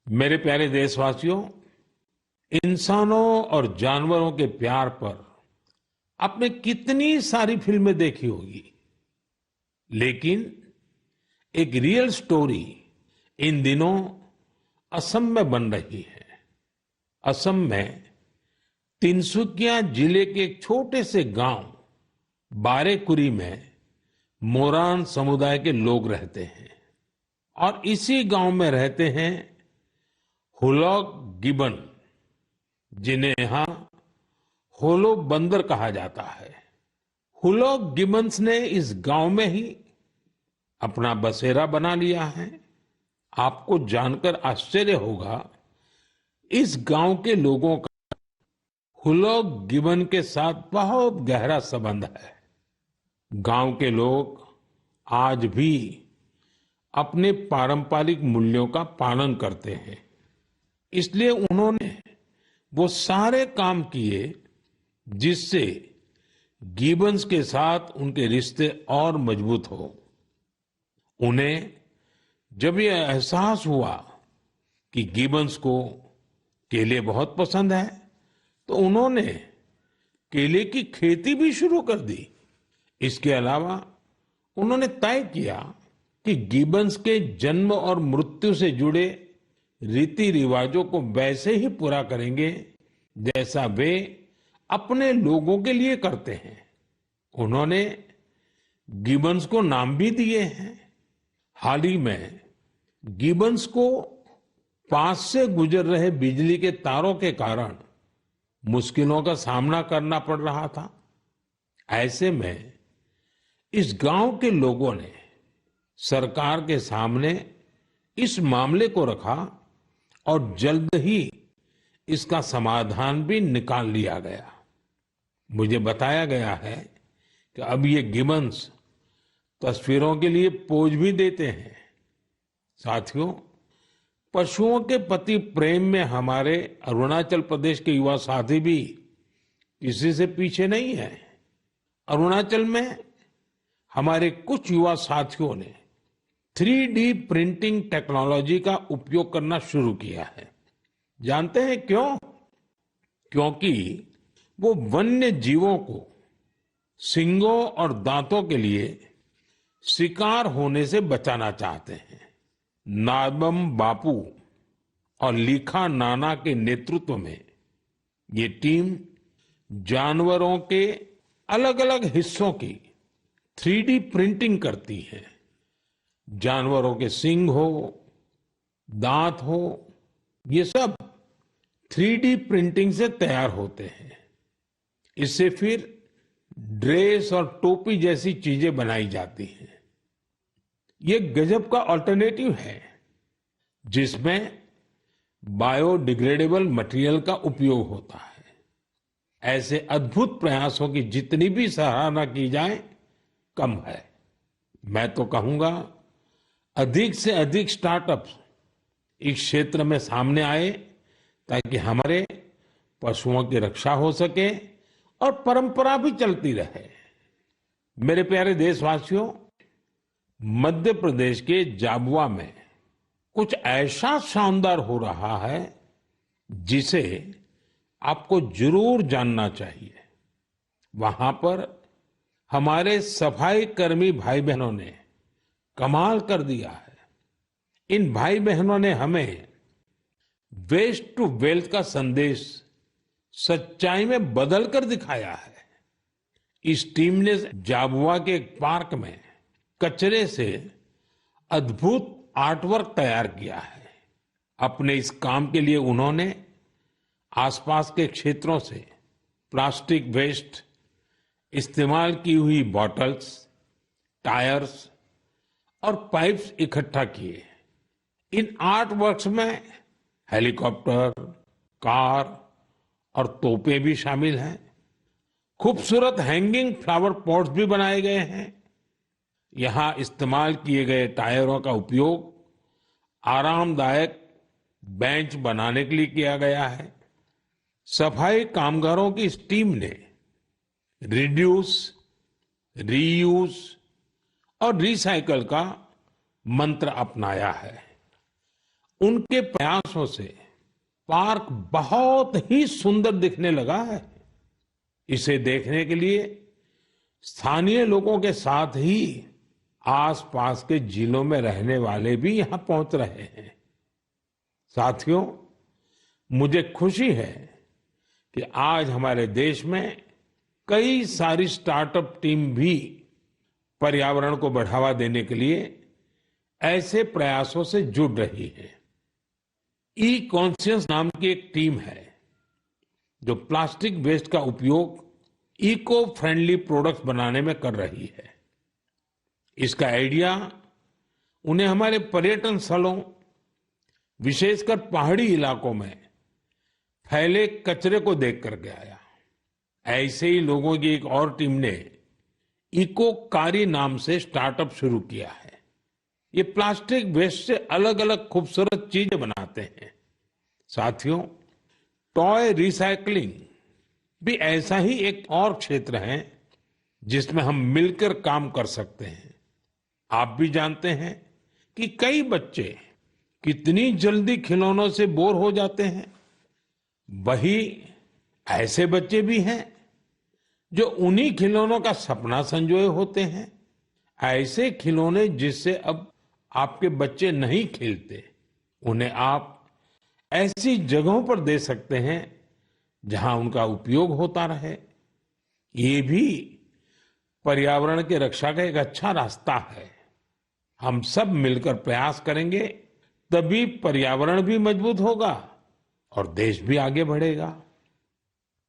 मेरे प्यारे देशवासियों, इंसानों और जानवरों के प्यार पर आपने कितनी सारी फिल्में देखी होगी, लेकिन एक रियल स्टोरी इन दिनों असम में बन रही है। असम में तिनसुकिया जिले के एक छोटे से गांव बारेकुरी में मोरान समुदाय के लोग रहते हैं और इसी गांव में रहते हैं हुलॉक गिबन, जिन्हें यहां होलो बंदर कहा जाता है। हुलॉक गिबन्स ने इस गांव में ही अपना बसेरा बना लिया है। आपको जानकर आश्चर्य होगा, इस गांव के लोगों का हुलॉक गिबन के साथ बहुत गहरा संबंध है। गांव के लोग आज भी अपने पारंपरिक मूल्यों का पालन करते हैं, इसलिए उन्होंने वो सारे काम किए जिससे गिबन्स के साथ उनके रिश्ते और मजबूत हो। उन्हें जब ये एहसास हुआ कि गिबन्स को केले बहुत पसंद है, तो उन्होंने केले की खेती भी शुरू कर दी। इसके अलावा उन्होंने तय किया कि गिबन्स के जन्म और मृत्यु से जुड़े रीति रिवाजों को वैसे ही पूरा करेंगे जैसा वे अपने लोगों के लिए करते हैं। उन्होंने गिबन्स को नाम भी दिए हैं। हाल ही में गिबन्स को पास से गुजर रहे बिजली के तारों के कारण मुश्किलों का सामना करना पड़ रहा था। ऐसे में इस गांव के लोगों ने सरकार के सामने इस मामले को रखा और जल्द ही इसका समाधान भी निकाल लिया गया। मुझे बताया गया है कि अब ये गिबन्स तस्वीरों के लिए पोज भी देते हैं। साथियों, पशुओं के प्रति प्रेम में हमारे अरुणाचल प्रदेश के युवा साथी भी किसी से पीछे नहीं है। अरुणाचल में हमारे कुछ युवा साथियों ने 3D प्रिंटिंग टेक्नोलॉजी का उपयोग करना शुरू किया है। जानते हैं क्यों? क्योंकि वो वन्य जीवों को सींगों और दांतों के लिए शिकार होने से बचाना चाहते हैं। नाबम बापू और लीखा नाना के नेतृत्व में ये टीम जानवरों के अलग अलग हिस्सों की 3D प्रिंटिंग करती है। जानवरों के सींग हो, दांत हो, ये सब 3D प्रिंटिंग से तैयार होते हैं। इससे फिर ड्रेस और टोपी जैसी चीजें बनाई जाती हैं। ये गजब का अल्टरनेटिव है जिसमें बायोडिग्रेडेबल मटेरियल का उपयोग होता है। ऐसे अद्भुत प्रयासों की जितनी भी सराहना की जाए कम है। मैं तो कहूंगा, अधिक से अधिक स्टार्टअप्स इस क्षेत्र में सामने आए ताकि हमारे पशुओं की रक्षा हो सके और परंपरा भी चलती रहे। मेरे प्यारे देशवासियों, मध्य प्रदेश के जाबुआ में कुछ ऐसा शानदार हो रहा है जिसे आपको जरूर जानना चाहिए। वहां पर हमारे सफाई कर्मी भाई बहनों ने कमाल कर दिया है। इन भाई बहनों ने हमें वेस्ट टू वेल्थ का संदेश सच्चाई में बदल कर दिखाया है। इस टीम ने जाबुआ के एक पार्क में कचरे से अद्भुत आर्टवर्क तैयार किया है। अपने इस काम के लिए उन्होंने आसपास के क्षेत्रों से प्लास्टिक वेस्ट, इस्तेमाल की हुई बॉटल्स, टायर्स और पाइप्स इकट्ठा किए। इन आर्ट वर्क्स में हेलीकॉप्टर, कार और तोपें भी शामिल हैं। खूबसूरत हैंगिंग फ्लावर पॉट्स भी बनाए गए हैं। यहां इस्तेमाल किए गए टायरों का उपयोग आरामदायक बेंच बनाने के लिए किया गया है। सफाई कामगारों की इस टीम ने रिड्यूस, रीयूज और रिसाइकल का मंत्र अपनाया है। उनके प्रयासों से पार्क बहुत ही सुंदर दिखने लगा है। इसे देखने के लिए स्थानीय लोगों के साथ ही आसपास के जिलों में रहने वाले भी यहां पहुंच रहे हैं। साथियों, मुझे खुशी है कि आज हमारे देश में कई सारी स्टार्टअप टीम भी पर्यावरण को बढ़ावा देने के लिए ऐसे प्रयासों से जुड़ रही है। ई कॉन्शियस नाम की एक टीम है जो प्लास्टिक वेस्ट का उपयोग इको फ्रेंडली प्रोडक्ट्स बनाने में कर रही है। इसका आइडिया उन्हें हमारे पर्यटन स्थलों, विशेषकर पहाड़ी इलाकों में फैले कचरे को देख करके आया। ऐसे ही लोगों की एक और टीम ने इको कारी नाम से स्टार्टअप शुरू किया है। ये प्लास्टिक वेस्ट से अलग अलग खूबसूरत चीजें बनाते हैं। साथियों, टॉय रिसाइकलिंग भी ऐसा ही एक और क्षेत्र है जिसमें हम मिलकर काम कर सकते हैं। आप भी जानते हैं कि कई बच्चे कितनी जल्दी खिलौनों से बोर हो जाते हैं। वही ऐसे बच्चे भी हैं जो उन्हीं खिलौनों का सपना संजोए होते हैं। ऐसे खिलौने जिससे अब आपके बच्चे नहीं खेलते, उन्हें आप ऐसी जगहों पर दे सकते हैं जहां उनका उपयोग होता रहे। ये भी पर्यावरण की रक्षा का एक अच्छा रास्ता है। हम सब मिलकर प्रयास करेंगे तभी पर्यावरण भी मजबूत होगा और देश भी आगे बढ़ेगा।